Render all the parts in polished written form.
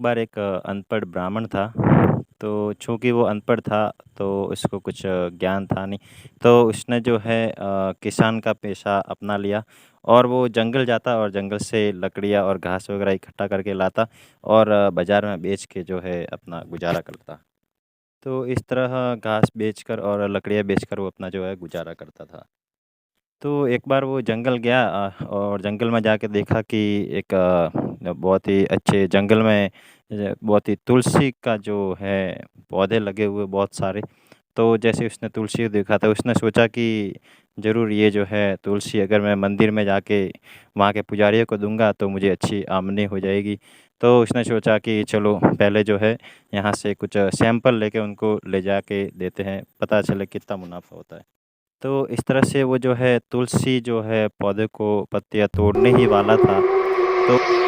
बार एक अनपढ़ ब्राह्मण था। तो चूँकि वो अनपढ़ था, तो उसको कुछ ज्ञान था नहीं। तो उसने जो है किसान का पेशा अपना लिया और वो जंगल जाता और जंगल से लकड़ियाँ और घास वगैरह इकट्ठा करके लाता और बाज़ार में बेच के जो है अपना गुज़ारा करता। तो इस तरह घास बेचकर और लकड़ियाँ बेचकर वो अपना जो है गुज़ारा करता था। तो एक बार वो जंगल गया और जंगल में जाके देखा कि एक बहुत ही अच्छे जंगल में बहुत ही तुलसी का जो है पौधे लगे हुए बहुत सारे। तो जैसे उसने तुलसी को देखा तो उसने सोचा कि ज़रूर ये जो है तुलसी अगर मैं मंदिर में जाके वहाँ के पुजारियों को दूँगा तो मुझे अच्छी आमदनी हो जाएगी। तो उसने सोचा कि चलो पहले जो है यहाँ से कुछ सैंपल लेके उनको ले जाके देते हैं, पता चले कितना मुनाफ़ा होता है। तो इस तरह से वो जो है तुलसी जो है पौधे को पत्तियाँ तोड़ने ही वाला था। तो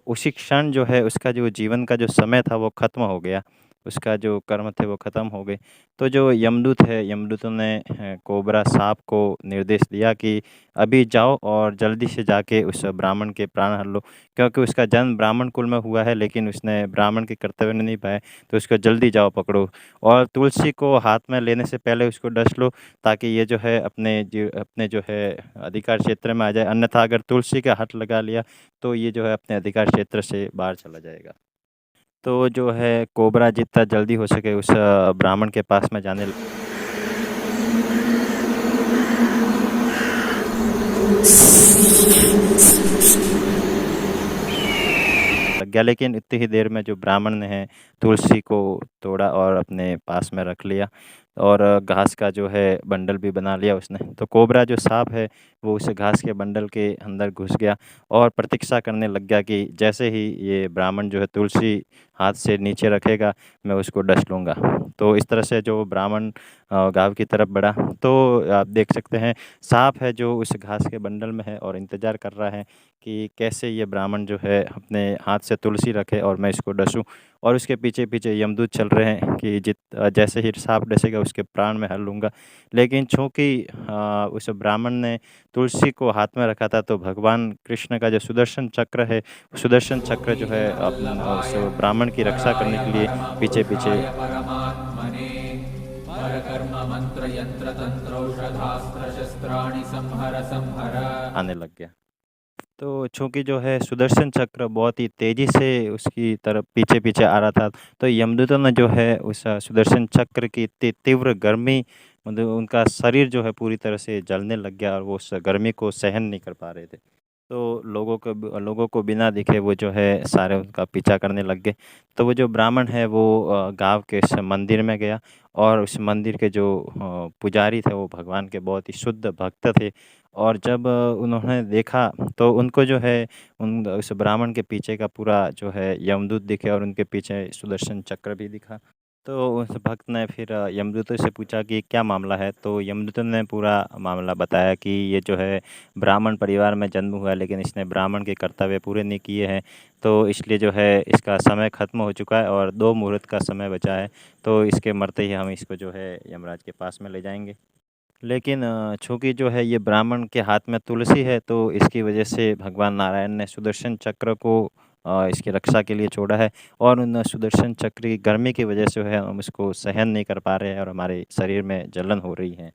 उसी क्षण जो है उसका जो जीवन का जो समय था वो ख़त्म हो गया। उसका जो कर्म थे वो ख़त्म हो गए। तो जो यमदूत है, यमदूतों ने कोबरा साँप को निर्देश दिया कि अभी जाओ और जल्दी से जाके उस ब्राह्मण के प्राण हर लो। क्योंकि उसका जन्म ब्राह्मण कुल में हुआ है, लेकिन उसने ब्राह्मण के कर्तव्य नहीं निभाए, तो उसको जल्दी जाओ पकड़ो। और तुलसी को हाथ में लेने से पहले उसको डस लो, ताकि ये जो है अपने जो है अधिकार क्षेत्र में आ जाए। अन्यथा अगर तुलसी का हाथ लगा लिया तो ये जो है अपने अधिकार क्षेत्र से बाहर चला जाएगा। तो जो है कोबरा जितना जल्दी हो सके उस ब्राह्मण के पास में जाने लग गया, लेकिन इतनी ही देर में जो ब्राह्मण ने है तुलसी को तोड़ा और अपने पास में रख लिया और घास का जो है बंडल भी बना लिया उसने। तो कोबरा जो साँप है वो उस घास के बंडल के अंदर घुस गया और प्रतीक्षा करने लग गया कि जैसे ही ये ब्राह्मण जो है तुलसी हाथ से नीचे रखेगा, मैं उसको डस लूँगा। तो इस तरह से जो ब्राह्मण गाँव की तरफ बढ़ा, तो आप देख सकते हैं साँप है जो उस घास के बंडल में है और इंतज़ार कर रहा है कि कैसे ये ब्राह्मण जो है अपने हाथ से तुलसी रखे और मैं इसको डसूँ। और उसके पीछे-पीछे यमदूत चल रहे हैं कि जैसे ही साँप डसेगा उसके प्राण मैं हर लूँगा। लेकिन चूँकि उस ब्राह्मण ने तुलसी को हाथ में रखा था, तो भगवान कृष्ण का जो सुदर्शन चक्र है, सुदर्शन चक्र जो है उस ब्राह्मण की रक्षा करने के लिए पीछे-पीछे परमात्मने परमात्मने परकर्ममन्त्रयन्त्रतन्त्रौषधास्त्रशस्त्राणि संहर संहर। आने लग गया। तो चूँकि जो है सुदर्शन चक्र बहुत ही तेज़ी से उसकी तरफ पीछे-पीछे आ रहा था, तो यमदूतों ने जो है उस सुदर्शन चक्र की इतनी तीव्र गर्मी, मतलब उनका शरीर जो है पूरी तरह से जलने लग गया और वो उस गर्मी को सहन नहीं कर पा रहे थे। तो लोगों को बिना दिखे वो जो है सारे उनका पीछा करने लग गए। तो वो जो ब्राह्मण है वो गाँव के इस मंदिर में गया और उस मंदिर के जो पुजारी थे वो भगवान के बहुत ही शुद्ध भक्त थे। और जब उन्होंने देखा तो उनको जो है उन उस ब्राह्मण के पीछे का पूरा जो है यमदूत दिखे और उनके पीछे सुदर्शन चक्र भी दिखा। तो उस भक्त ने फिर यमदूतों से पूछा कि क्या मामला है? तो यमदूतों ने पूरा मामला बताया कि ये जो है ब्राह्मण परिवार में जन्म हुआ है, लेकिन इसने ब्राह्मण के कर्तव्य पूरे नहीं किए हैं, तो इसलिए जो है इसका समय खत्म हो चुका है और 2 मुहूर्त का समय बचा है, तो इसके मरते ही हम इसको जो है यमराज के पास में ले जाएँगे। लेकिन चूँकि जो है ये ब्राह्मण के हाथ में तुलसी है, तो इसकी वजह से भगवान नारायण ने सुदर्शन चक्र को इसकी रक्षा के लिए छोड़ा है और उन सुदर्शन चक्र की गर्मी की वजह से जो है हम इसको सहन नहीं कर पा रहे हैं और हमारे शरीर में जलन हो रही है।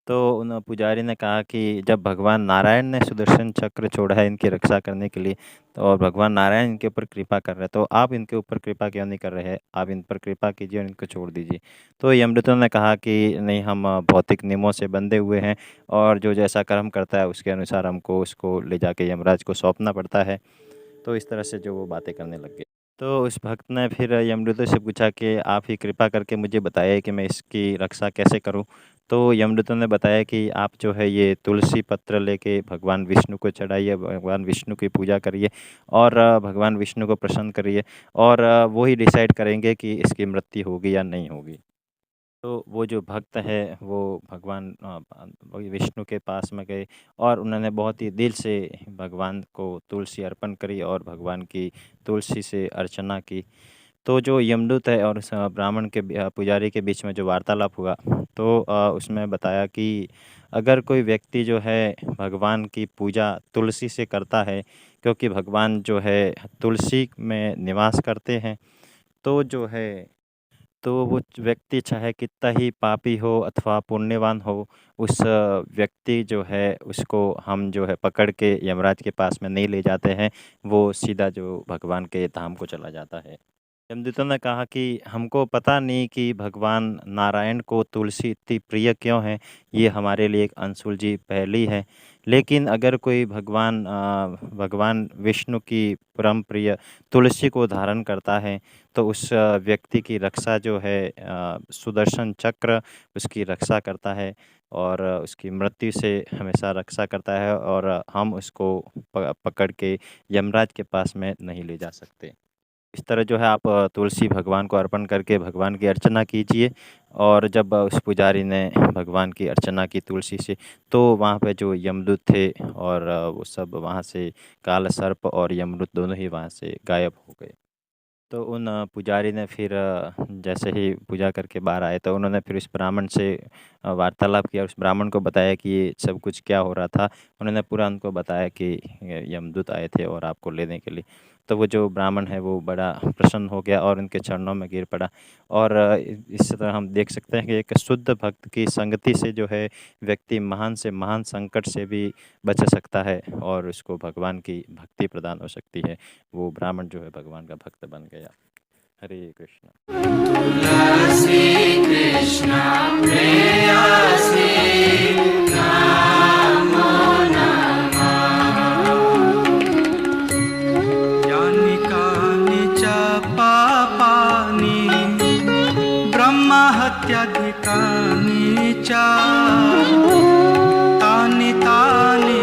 तो उन पुजारी ने कहा कि जब भगवान नारायण ने सुदर्शन चक्र छोड़ा है इनकी रक्षा करने के लिए, तो और भगवान नारायण इनके ऊपर कृपा कर रहे हैं, तो आप इनके ऊपर कृपा क्यों नहीं कर रहे हैं? आप इन पर कृपा कीजिए और इनको छोड़ दीजिए। तो यमदूतों ने कहा कि नहीं, हम भौतिक नियमों से बंधे हुए हैं और जो जैसा कर्म करता है उसके अनुसार हमको उसको ले जाके यमराज को सौंपना पड़ता है। तो इस तरह से जो वो बातें करने लग गए। तो उस भक्त ने फिर यमदूतों से पूछा कि आप ही कृपा करके मुझे बताइए कि मैं इसकी रक्षा कैसे करूं? तो यमदूतों ने बताया कि आप जो है ये तुलसी पत्र लेके भगवान विष्णु को चढ़ाइए, भगवान विष्णु की पूजा करिए और भगवान विष्णु को प्रसन्न करिए और वो ही डिसाइड करेंगे कि इसकी मृत्यु होगी या नहीं होगी। तो वो जो भक्त है वो भगवान वही विष्णु के पास में गए और उन्होंने बहुत ही दिल से भगवान को तुलसी अर्पण करी और भगवान की तुलसी से अर्चना की। तो जो यमदूत है और उस ब्राह्मण के पुजारी के बीच में जो वार्तालाप हुआ, तो उसमें बताया कि अगर कोई व्यक्ति जो है भगवान की पूजा तुलसी से करता है, क्योंकि भगवान जो है तुलसी में निवास करते हैं, तो जो है तो वो व्यक्ति चाहे कितना ही पापी हो अथवा पुण्यवान हो, उस व्यक्ति जो है उसको हम जो है पकड़ के यमराज के पास में नहीं ले जाते हैं, वो सीधा जो भगवान के धाम को चला जाता है। यमदूतों ने कहा कि हमको पता नहीं कि भगवान नारायण को तुलसी इतनी प्रिय क्यों है, ये हमारे लिए एक अनसुलझी पहेली है। लेकिन अगर कोई भगवान विष्णु की परम प्रिय तुलसी को धारण करता है, तो उस व्यक्ति की रक्षा जो है सुदर्शन चक्र उसकी रक्षा करता है और उसकी मृत्यु से हमेशा रक्षा करता है और हम उसको पकड़ के यमराज के पास में नहीं ले जा सकते। इस तरह जो है आप तुलसी भगवान को अर्पण करके भगवान की अर्चना कीजिए और जब उस पुजारी ने भगवान की अर्चना की तुलसी से, तो वहाँ पे जो यमदूत थे और वो सब वहाँ से काल सर्प और यमदूत दोनों ही वहाँ से गायब हो गए। तो उन पुजारी ने फिर जैसे ही पूजा करके बाहर आए, तो उन्होंने फिर उस ब्राह्मण से वार्तालाप किया, उस ब्राह्मण को बताया कि ये सब कुछ क्या हो रहा था। उन्होंने पूरा उनको बताया कि यमदूत आए थे और आपको लेने के लिए। तो वो जो ब्राह्मण है वो बड़ा प्रसन्न हो गया और उनके चरणों में गिर पड़ा और इस तरह हम देख सकते हैं कि एक शुद्ध भक्त की संगति से जो है व्यक्ति महान से महान संकट से भी बच सकता है और उसको भगवान की भक्ति प्रदान हो सकती है। वो ब्राह्मण जो है भगवान का भक्त बन गया। हरे कृष्णा। तुलसी कृष्ण प्रेयसी नमो नमः। यानि कानि च पापानि ब्रह्महत्याधिकानि च तानि तानि